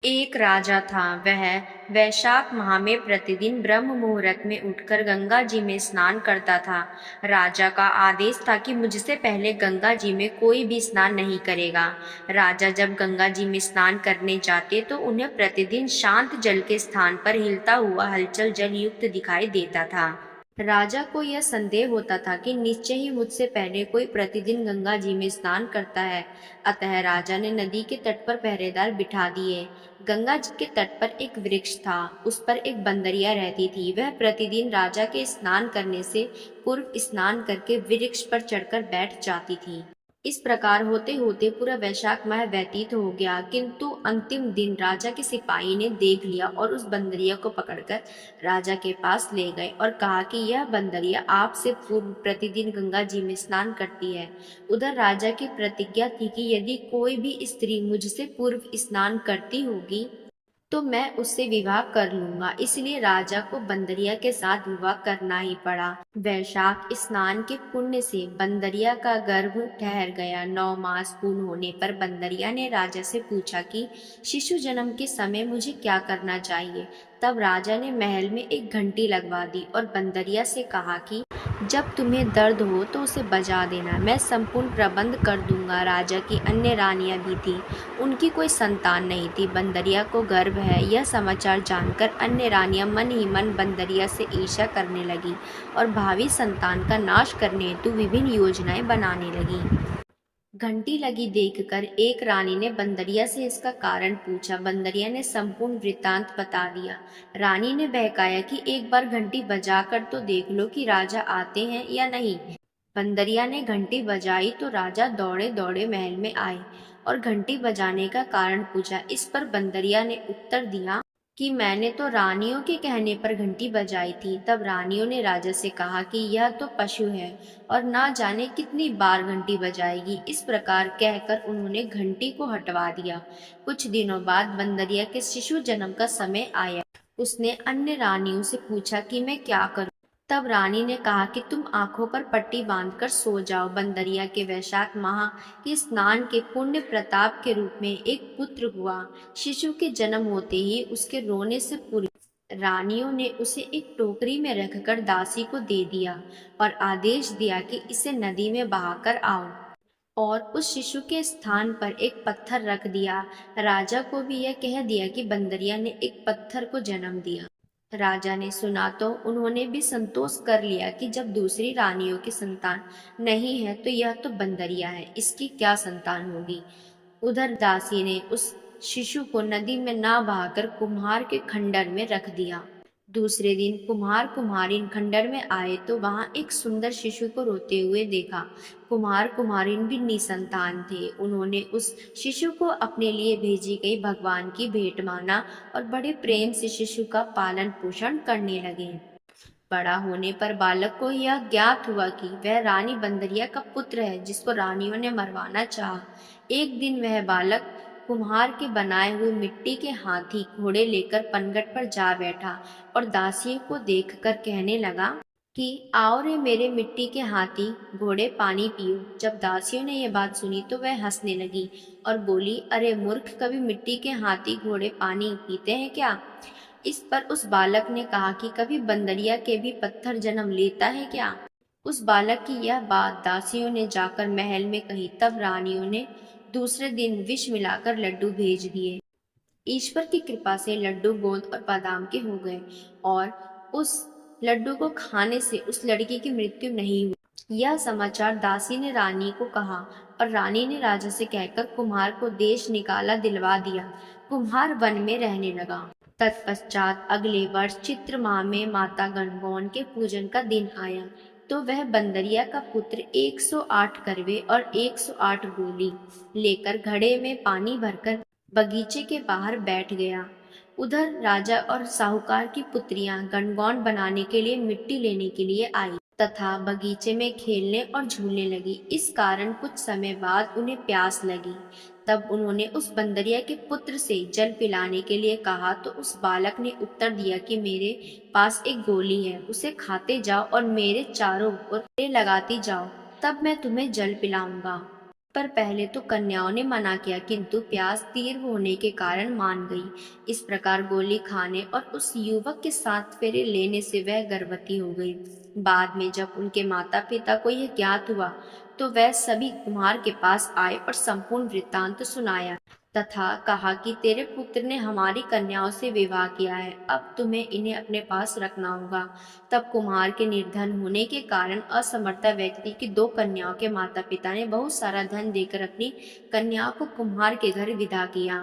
एक राजा था। वह वैशाख माह में प्रतिदिन ब्रह्म मुहूर्त में उठकर गंगा जी में स्नान करता था। राजा का आदेश था कि मुझसे पहले गंगा जी में कोई भी स्नान नहीं करेगा। राजा जब गंगा जी में स्नान करने जाते तो उन्हें प्रतिदिन शांत जल के स्थान पर हिलता हुआ हलचल जल युक्त दिखाई देता था। राजा को यह संदेह होता था कि निश्चय ही मुझसे पहले कोई प्रतिदिन गंगा जी में स्नान करता है। अतः राजा ने नदी के तट पर पहरेदार बिठा दिए। गंगा जी के तट पर एक वृक्ष था। उस पर एक बंदरिया रहती थी। वह प्रतिदिन राजा के स्नान करने से पूर्व स्नान करके वृक्ष पर चढ़कर बैठ जाती थी। इस प्रकार होते होते पूरा वैशाख माह व्यतीत हो गया, किंतु अंतिम दिन राजा के सिपाही ने देख लिया और उस बंदरिया को पकड़कर राजा के पास ले गए और कहा कि यह बंदरिया आपसे पूर्व प्रतिदिन गंगा जी में स्नान करती है। उधर राजा की प्रतिज्ञा थी कि यदि कोई भी स्त्री मुझसे पूर्व स्नान करती होगी तो मैं उससे विवाह कर लूंगा। इसलिए राजा को बंदरिया के साथ विवाह करना ही पड़ा। वैशाख स्नान के पुण्य से बंदरिया का गर्भ ठहर गया। 9 मास पूर्ण होने पर बंदरिया ने राजा से पूछा कि शिशु जन्म के समय मुझे क्या करना चाहिए। तब राजा ने महल में एक घंटी लगवा दी और बंदरिया से कहा कि जब तुम्हें दर्द हो तो उसे बजा देना, मैं संपूर्ण प्रबंध कर दूंगा। राजा की अन्य रानियां भी थी, उनकी कोई संतान नहीं थी। बंदरिया को गर्भ है यह समाचार जानकर अन्य रानियां मन ही मन बंदरिया से ईर्ष्या करने लगी और भावी संतान का नाश करने हेतु विभिन्न योजनाएं बनाने लगी। घंटी लगी देखकर एक रानी ने बंदरिया से इसका कारण पूछा। बंदरिया ने संपूर्ण वृत्तांत बता दिया। रानी ने बहकाया कि एक बार घंटी बजाकर तो देख लो कि राजा आते हैं या नहीं। बंदरिया ने घंटी बजाई तो राजा दौड़े दौड़े महल में आए और घंटी बजाने का कारण पूछा। इस पर बंदरिया ने उत्तर दिया कि मैंने तो रानियों के कहने पर घंटी बजाई थी। तब रानियों ने राजा से कहा कि यह तो पशु है और ना जाने कितनी बार घंटी बजाएगी। इस प्रकार कहकर उन्होंने घंटी को हटवा दिया। कुछ दिनों बाद बंदरिया के शिशु जन्म का समय आया। उसने अन्य रानियों से पूछा कि मैं क्या करूं। तब रानी ने कहा कि तुम आंखों पर पट्टी बांधकर सो जाओ। बंदरिया के वैशाख माह के स्नान के पुण्य प्रताप के रूप में एक पुत्र हुआ। शिशु के जन्म होते ही उसके रोने से पूरी रानियों ने उसे एक टोकरी में रखकर दासी को दे दिया और आदेश दिया कि इसे नदी में बहाकर आओ और उस शिशु के स्थान पर एक पत्थर रख दिया। राजा को भी यह कह दिया कि बंदरिया ने एक पत्थर को जन्म दिया। राजा ने सुना तो उन्होंने भी संतोष कर लिया कि जब दूसरी रानियों की संतान नहीं है तो यह तो बंदरिया है, इसकी क्या संतान होगी। उधर दासी ने उस शिशु को नदी में ना बहाकर कुम्हार के खंडर में रख दिया। दूसरे दिन कुम्हार कुम्हारिन खंडर में आए तो वहां एक सुंदर शिशु को रोते हुए देखा। कुम्हार कुम्हारिन भी निसंतान थे। उन्होंने उस शिशु को अपने लिए भेजी गई भगवान की भेंट माना और बड़े प्रेम से शिशु का पालन पोषण करने लगे। बड़ा होने पर बालक को यह ज्ञात हुआ कि वह रानी बंदरिया का पुत्र है जिसको रानियों ने मरवाना चाहा। एक दिन वह बालक कुम्हार के बनाए हुए मिट्टी के हाथी घोड़े लेकर पनघट पर जा बैठा और दासियों को देखकर कहने लगा कि आओ रे मेरे मिट्टी के हाथी घोड़े पानी पियो। जब दासियों ने यह बात सुनी तो वह हंसने लगी और बोली, अरे मूर्ख, कभी मिट्टी के हाथी घोड़े पानी पीते हैं क्या। इस पर उस बालक ने कहा कि कभी बंदरिया के भी पत्थर जन्म लेता है क्या। उस बालक की यह बात दासियों ने जाकर महल में कही। तब रानियों ने दूसरे दिन विष मिलाकर लड्डू भेज दिए। ईश्वर की कृपा से लड्डू गोंद और बादाम के हो गए और उस लड्डू को खाने से उस लड़की की मृत्यु नहीं हुई। यह समाचार दासी ने रानी को कहा और रानी ने राजा से कहकर कुम्हार को देश निकाला दिलवा दिया। कुम्हार वन में रहने लगा। तत्पश्चात अगले वर्ष चित्र माह में माता गणगौर के पूजन का दिन आया तो वह बंदरिया का पुत्र 108 करवे और 108 गोली लेकर घड़े में पानी भरकर बगीचे के बाहर बैठ गया। उधर राजा और साहूकार की पुत्रियां गणगौर बनाने के लिए मिट्टी लेने के लिए आई तथा बगीचे में खेलने और झूलने लगी। इस कारण कुछ समय बाद उन्हें प्यास लगी। तब उन्होंने उस बंदरिया के पुत्र से जल पिलाने के लिए कहा तो उस बालक ने उत्तर दिया कि मेरे पास एक गोली है, उसे खाते जाओ और मेरे चारों ओर लगाती जाओ, तब मैं तुम्हें जल पिलाऊंगा। पर पहले तो कन्याओं ने मना किया, किंतु प्यास तीव्र होने के कारण मान गई। इस प्रकार गोली खाने और उस युवक के साथ फेरे लेने से वह गर्भवती हो गई। बाद में जब उनके माता पिता को यह ज्ञात हुआ तो वह सभी कुम्हार के पास आए और संपूर्ण वृत्तांत सुनाया तथा कहा कि तेरे पुत्र ने हमारी कन्याओं से विवाह किया है, अब तुम्हें इन्हें अपने पास रखना होगा। तब कुम्हार के निर्धन होने के कारण असमर्था व्यक्ति की दो कन्याओं के माता पिता ने बहुत सारा धन देकर अपनी कन्याओं को कुम्हार के घर विदा किया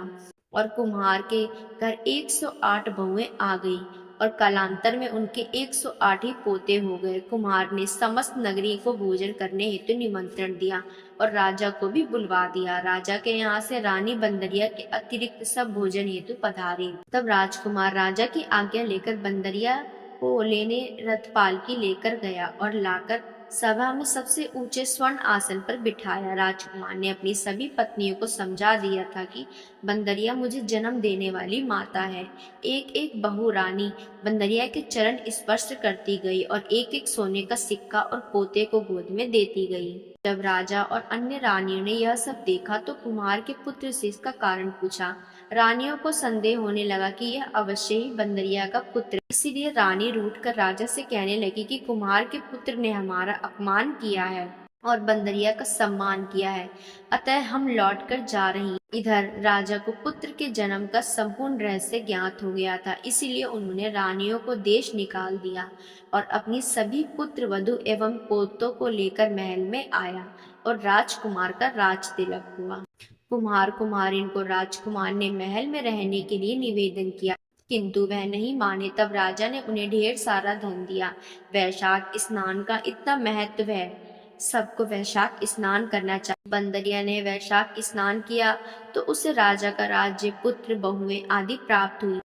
और कुम्हार के घर 108 बहुएं आ गई और कालांतर में उनके 108 ही पोते हो गए। कुम्हार ने समस्त नगरी को भोजन करने हेतु निमंत्रण दिया और राजा को भी बुलवा दिया। राजा के यहाँ से रानी बंदरिया के अतिरिक्त सब भोजन हेतु पधारे। तब राजकुमार राजा की आज्ञा लेकर बंदरिया को लेने रथ पालकी लेकर गया और लाकर सभा में सबसे ऊंचे स्वर्ण आसन पर बिठाया। राजकुमार ने अपनी सभी पत्नियों को समझा दिया था कि बंदरिया मुझे जन्म देने वाली माता है। एक एक बहू रानी बंदरिया के चरण स्पर्श करती गई और एक एक सोने का सिक्का और पोते को गोद में देती गई। जब राजा और अन्य रानियों ने यह सब देखा तो कुमार के पुत्र से इसका कारण पूछा। रानियों को संदेह होने लगा कि यह अवश्य ही बंदरिया का पुत्र, इसीलिए रानी रूठकर राजा से कहने लगी कि कुम्हार के पुत्र ने हमारा अपमान किया है और बंदरिया का सम्मान किया है, अतः हम लौटकर जा रही हैं। इधर राजा को पुत्र के जन्म का संपूर्ण रहस्य ज्ञात हो गया था, इसीलिए उन्होंने रानियों को देश निकाल दिया और अपनी सभी पुत्र वधु एवं पोतों को लेकर महल में आया और राजकुमार का राज तिलक हुआ। कुम्हार कुम्हारिन को राजकुमार ने महल में रहने के लिए निवेदन किया, किंतु वह नहीं माने। तब राजा ने उन्हें ढेर सारा धन दिया। वैशाख स्नान का इतना महत्व है, सबको वैशाख स्नान करना चाहिए। बंदरिया ने वैशाख स्नान किया तो उसे राजा का राज्य, पुत्र, बहुएं आदि प्राप्त हुई।